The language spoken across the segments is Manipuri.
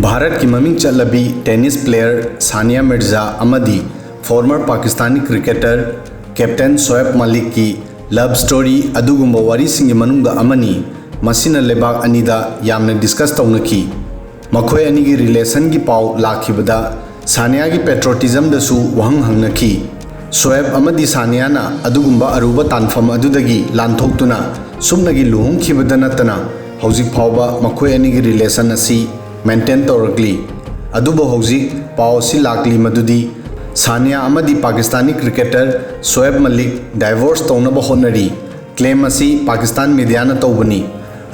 भारत की ममिंग चलबी टेनिस प्लेयर सानिया मिर्जा अमदी former Pakistani cricketer captain Shoaib Malik की लव स्टोरी अदुगुम्बा वारीसिंगी मनुंगा अमनी मसीना लेबाक अनीदा यामने डिस्कस तौनकी मखोय अनीगी रिलेशन की पाव लाखिबदा सानिया की पेट्रोटिज्म दसु वहंग हंगनकी शोएब अमदी सानियाना अदुगुम्बा अरुबा तानफम अदुदगी लांथोक्तुना सुमनगी लुहोंगखिबदा नतना हौजिक फावबा मखोय अनीगी रिलेशन असी मेंटेन तौरकली अदुबो हौजिक पाव असी लाकली मदुदी सानिया अमदी पाकिस्तानी क्रिकेटर शोएब मलिक डाइवोर्स तौनबा होनरी क्लेम असी पाकिस्तान मीडियाना तौबनी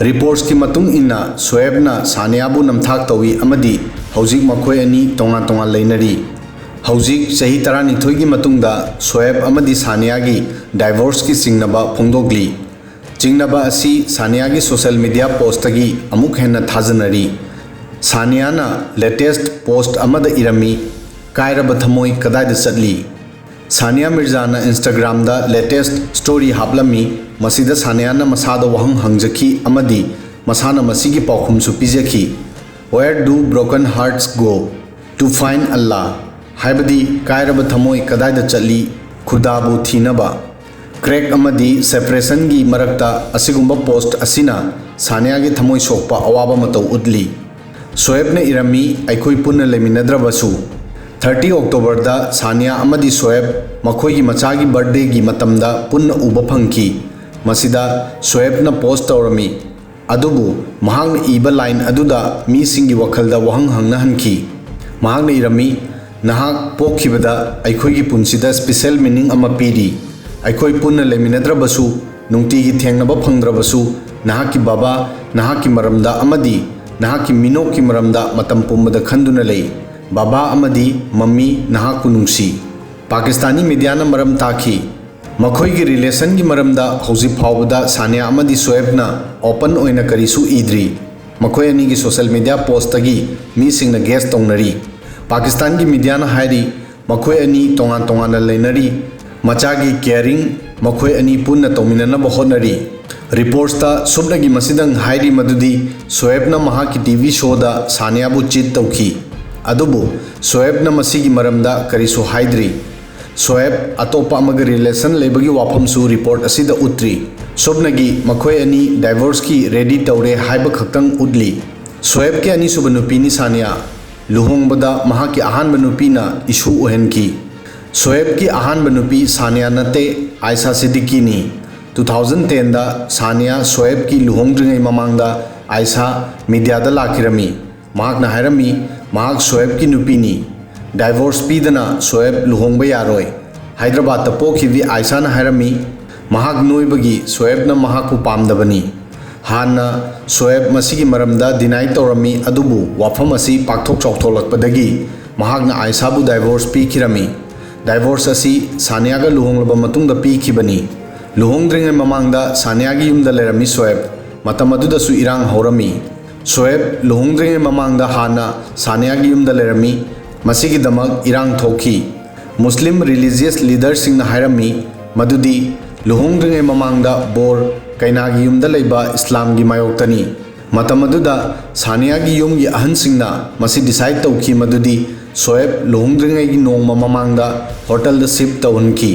रिपोर्ट्स की मतुंग इन्ना शोएबना सानियाबु नमथाक तौई अमदी हौजिक मखोय अनी तोंगा तोंगा लेनरी हौजिक सही 12 की मतुंगदा शोएब अमदी सानियागी डाइवोर्स की चिंगनबा फोंदोगली चिंगनबा असी सानियागी सोशल मीडिया पोस्टगी अमुक हेन्ना थाजनरी सानियाना लेटेस्ट पोस्ट अमद इरमी कायरब थमोई कदायद चली सानिया मिर्जाना इंस्टाग्राम दा लेटेस्ट स्टोरी हापलमी मसीदा सानियाना मसादा वहंग हंगजकी अमदी मसाना मसीगी पाखुमसु पिजकी where do broken hearts go to find अल्लाह हाइबदी कायरब थमोई कदायद चली खुदाबु थीनबा क्रेक अमदी सेपरेशन की मरक्ता असिगुम्बा पोस्ट असिना सानिया की थमोई सोकपा अवाबा मतौ उदली शोएब ने इरमी अखोई पुनः लेमिनद्रबसु 30 अक्टोबर दा सानिया अमदी शोएब मखोई की मचा की बर्थडे की मतमदा पुनः उबा फंकी मसिदा शोएब न पोस्ट तौरमी अदुबु महांग इबा लाइन अदुदा मी सिंगी वखलदा वहंग हंगना हनकी महांग इरमी नहाक पोखिबदा अखोई की पुंसिदा स्पेशल मीनिंग अमा पीरी अखोई पुनः लेमिनद्रबसु नुंगती की थेंगनबा फंगद्रबसु नहाक की बाबा नहाक की मरमदा अमदी नहाक की मिनो की मरमदा मतम पुम्बदा खंदुना लई बाबा अमदी मम्मी नहाक नुंसी पाकिस्तानी मीडियाना मरम ताखी मखोई की रिलेशन की मरमदा हौजिक फावबदा सानिया अमदी शोएबना ओपन ओइना करिसु इद्री मखोई अनी की सोशल मीडिया पोस्टगी मीसिंगना गेस तौनरी पाकिस्तान की मीडियाना हायरी मखोई अनी तोंगान तोंगान लेनरी मचागी केयरिंग मखोई अनी पुन्ना तौमिननबा होनरी रिपोर्ट्सता सुबनगी मसिदंग हायरी मदुदी शोएबना महाकी टीवी शोदा सानियाबु चीट तौखी अदुबु शोएबना मसिगी मरमदा करिसु हायद्री शोएब अतोपा अमग रिलेशन लेबगी वाफमसु रिपोर्ट असिदा उत्री सुबनगी मखोई अनी डाइवोर्स की रेडी तौरे हायब खक्तंग उदली शोएब के अनी सुब नुपीनी सानिया लुहोंगबदा महाकी अहानब नुपीना इशू ओहनकी शोएब की अहानब नुपी सानिया नते आयशा सिद्दीकीनी 2010 दा सानिया शोएब की लुहोंगद्रिंगै ममांगदा आयशा मीडियादा लाखिरमी महाकना हायरमी महाक शोएब की नुपीनी डाइवोर्स पीदना शोएब लुहोंगबा यारोय हैदराबाद ता पोखिबी आयशा ना हायरमी महाक नोइबगी शोएबना महाकु पामदबनी हाना शोएब मसीगी मरमदा डिनाई तौरमी अदुबु वाफम असी पाकथोक चौथोलकपदगी महाकना आयशाबु डाइवोर्स पीखिरमी डाइवोर्स असी सानियागा लुहोंगलबा मतुंगदा पीखिबनी लुहोंगद्रिंगै ममांगदा सानियागी युमदा लेरमी शोएब मतम अदुदसु इरांग हौरमी शोएब लुहोंगद्रिंगै ममांगदा हाना सानियागी युमदा लेरमी मसीगिदमक इरांग थोखी मुस्लिम रिलीजियस लीडरसिंगना हायरमी मदुदी लुहोंगद्रिंगै ममांगदा बोर कैनागी युमदा लेबा इस्लामगी मायोक्तनी मतम अदुदा सानियागी युमगी अहनसिंगना मसी डिसाइड तौखी मदुदी शोएब लुहोंगद्रिंगैगी नोंगमा ममांगदा होटल दा शिफ्ट तौहनकी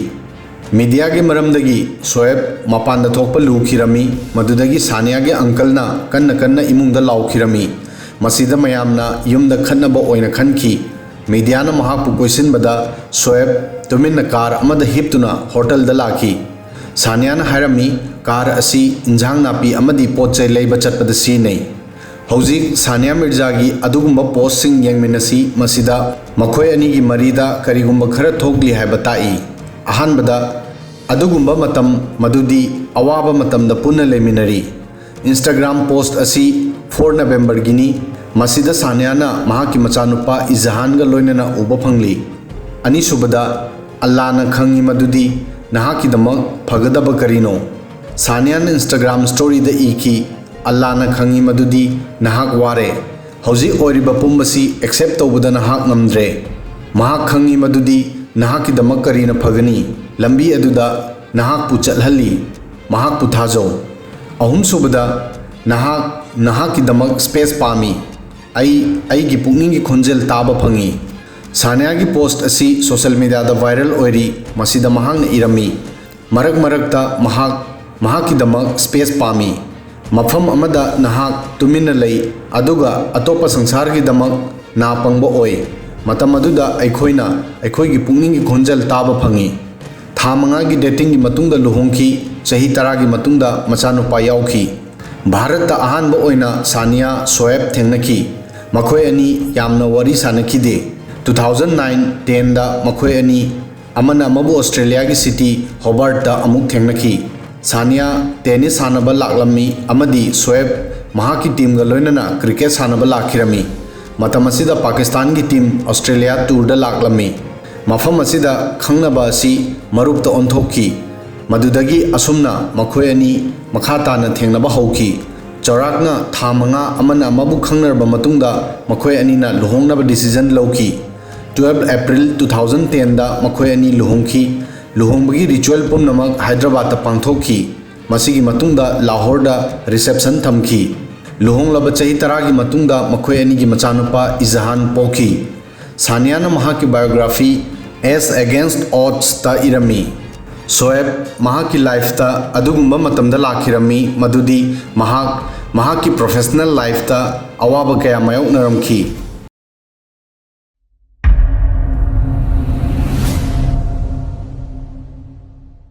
मीडिया के मरमदगी शोएब मपान थोप लूखिरमी मदुदगी सानिया के अंकलना कन्न कन्न इमुंग लाउखिरमी मसीदा मयामना युमदा खन्नबा ओइना खनकी मीडियाना महापु कोइसिनबदा शोएब तुमिन कार अमद हिप्तुना होटल दा लाखी सानियाना हायरमी कार असी इंजांग नापी अमदी पोचै लेबा चटपद सीनै हौजिक सानिया मिर्जागी अदुगुम्बा पोस्टिंग यंगमिनसी मसीदा मखोय अनीगी मरीदा करिगुम्बा खरा थोकली हायबा ताई अहानबदा अदुगुम्बा मतम मदुदी अवाबा मतमदा पुनः लेमिनरी इंस्टाग्राम पोस्ट असी 4 नवंबर गिनी मसीदा सानियाना महाकी मचानुपा इजहानगा लोइनना उबा फंगली अनीसुबदा अल्लाहना खंगी मदुदी नहाकीदमक फगदबा करिनो सानियाना इंस्टाग्राम स्टोरी दा इकी अल्लाहना खंगी मदुदी नहाक वारे हौजी ओरिबा पुंबसी एक्सेप्ट तौबदा नहाक ngамद्रे महाक खंगी मदुदी नहाकीदमक करीना फगनी लंबी अदुदा नहाकपु चलहली महाकपु थाजो अहुम सुबदा नहाकीदमक स्पेस पामी ꯑꯩꯒꯤ ꯄꯨꯛꯅꯤꯡꯒꯤ ꯈꯣꯟꯖꯦꯜ ꯇꯥꯕ ꯐꯪꯉꯤ꯫ ꯁꯥꯅꯤꯌꯥꯒꯤ ꯄꯣꯁꯠ ꯑꯁꯤ ꯁꯣꯁꯤꯌꯦꯜ ꯃꯤꯗꯤꯌꯥꯗ ꯚꯥꯏꯔꯦꯜ ꯑꯣꯏꯔꯤ꯫ ꯃꯁꯤꯗ ꯃꯍꯥꯛꯅ ꯏꯔꯝꯃꯤ, ꯃꯔꯛ ꯃꯔꯛꯇ ꯃꯍꯥꯛꯀꯤꯗꯃꯛ ꯁ꯭ꯄꯦꯁ ꯄꯥꯝꯃꯤ, ꯃꯐꯝ ꯑꯃꯗ ꯅꯍꯥꯛ ꯇꯨꯃꯤꯟꯅ ꯂꯩ ꯑꯗꯨꯒ ꯑꯇꯣꯞꯄ ꯁꯪꯁꯥꯔꯒꯤꯗꯃꯛ ꯅꯥ ꯄꯪꯕ ꯑꯣꯏ꯫ ꯃꯇꯝ ꯑꯗꯨꯗ ꯑꯩꯈꯣꯏꯅ ꯑꯩꯈꯣꯏꯒꯤ ꯄꯨꯛꯅꯤꯡꯒꯤ ꯈꯣꯟꯖꯦꯜ ꯇꯥꯕ ꯐꯪꯉꯤ꯫ ꯊꯥ 5ꯒꯤ ꯗꯦꯇꯤꯡꯒꯤ ꯃꯇꯨꯡꯗ ꯂꯨꯍꯣꯡꯈꯤ, ꯆꯍꯤ 10ꯒꯤ ꯃꯇꯨꯡꯗ ꯃꯆꯥꯅꯨꯄꯥ ꯌꯥꯎꯈꯤ꯫ ꯚꯥꯔꯠꯇ ꯑꯍꯥꯟꯕ ꯑꯣꯏꯅ ꯁꯥꯅꯤꯌꯥ ꯁꯣꯑꯦꯕ ꯊꯦꯡꯅꯈꯤ꯫ ꯃꯈꯣꯏ ꯑꯅꯤ ꯌꯥꯝꯅ ꯋꯥꯔꯤ ꯁꯥꯅꯈꯤꯗꯦ꯫ 2009-10ꯗ ꯃꯈꯣꯏ ꯑꯅꯤ ꯑꯃꯅ ꯑꯃꯕꯨ ꯑꯣꯁꯇ꯭ꯔꯦꯂꯤꯌꯥꯒꯤ ꯁꯤꯇꯤ ꯍꯣꯕꯥꯔꯠꯇ ꯑꯃꯨꯛ ꯊꯦꯡꯅꯈꯤ꯫ ꯁꯥꯅꯤꯌꯥ ꯇꯦꯅꯤꯁ ꯁꯥꯟꯅꯕ ꯂꯥꯛꯂꯝꯃꯤ ꯑꯃꯗꯤ ꯁꯣꯑꯦꯕ ꯃꯍꯥꯛꯀꯤ ꯇꯤꯝꯒ ꯂꯣꯏꯅꯅ ꯀ꯭ꯔꯤꯀꯦꯠ ꯁꯥꯟꯅꯕ ꯂꯥꯛꯈꯤꯔꯝꯃꯤ꯫ ꯃꯇꯝ ꯑꯁꯤꯗ ꯄꯥꯀꯤꯁꯇꯥꯟꯒꯤ ꯇꯤꯝ ꯑꯣꯁꯇ꯭ꯔꯦꯂꯤꯌꯥ ꯇꯨꯔꯗ ꯂꯥꯛꯂꯝꯃꯤ꯫ ꯃꯐꯝ ꯑꯁꯤꯗ ꯈꯪꯅꯕ ꯑꯁꯤ ꯃꯔꯨꯞꯇ ꯑꯣꯟꯊꯣꯛꯈꯤ꯫ ꯃꯗꯨꯗꯒꯤ ꯑꯁꯨꯝꯅ ꯃꯈꯣꯏ ꯑꯅꯤ ꯃꯈꯥ ꯇꯥꯅ ꯊꯦꯡꯅꯕ ꯍꯧꯈꯤ꯫ ꯆꯥꯎꯔꯥꯛꯅ ꯊꯥ 5 ꯑꯃꯅ ꯑꯃꯕꯨ ꯈꯪꯅꯔꯕ ꯃꯇꯨꯡꯗ ꯃꯈꯣꯏ ꯑꯅꯤꯅ ꯂꯨꯍꯣꯡꯅꯕ ꯗꯤꯁꯤꯖꯟ ꯂꯧꯈꯤ꯫ 12 ꯑꯦꯄ꯭ꯔꯤꯜ 2010ꯗ ꯃꯈꯣꯏ ꯑꯅꯤ ꯂꯨꯍꯣꯡꯈꯤ꯫ ꯂꯨꯍꯣꯡꯕꯒꯤ ꯔꯤꯆꯨꯑꯦꯜ ꯄꯨꯝꯅꯃꯛ ꯍꯥꯏꯗ꯭ꯔꯕꯥꯗꯇ ꯄꯥꯡꯊꯣꯛꯈꯤ꯫ ꯃꯁꯤꯒꯤ ꯃꯇꯨꯡꯗ ꯂꯥꯍꯣꯔꯗ ꯔꯤꯁꯦꯞꯁꯟ ꯊꯝꯈꯤ꯫ ꯂꯨꯍꯣꯡꯂꯕ ꯆꯍꯤ 10ꯒꯤ ꯃꯇꯨꯡꯗ ꯃꯈꯣꯏ ꯑꯅꯤꯒꯤ ꯃꯆꯥꯅꯨꯄꯥ ꯏꯖꯍꯥꯟ ꯄꯣꯛꯈꯤ꯫ ꯁꯥꯅꯤꯌꯥꯅ ꯃꯍꯥꯛꯀꯤ ꯕꯥꯏꯑꯣꯒ꯭ꯔꯥꯐꯤ ꯑꯦꯖ ꯑꯦꯒꯦꯟꯁꯠ ꯑꯣꯗꯁꯇ ꯏꯔꯝꯃꯤ, ꯁꯣꯑꯦꯕ ꯃꯍꯥꯛꯀꯤ ꯂꯥꯏꯐꯇ ꯑꯗꯨꯒꯨꯝꯕ ꯃꯇꯝꯗ ꯂꯥꯛꯈꯤꯔꯝꯃꯤ ꯃꯗꯨꯗꯤ ꯃꯍꯥꯛꯀꯤ ꯄ꯭ꯔꯣꯐꯦꯁꯅꯦꯜ ꯂꯥꯏꯐꯇ ꯑꯋꯥꯕ ꯀꯌꯥ ꯃꯥꯌꯣꯛꯅꯔꯝꯈꯤ꯫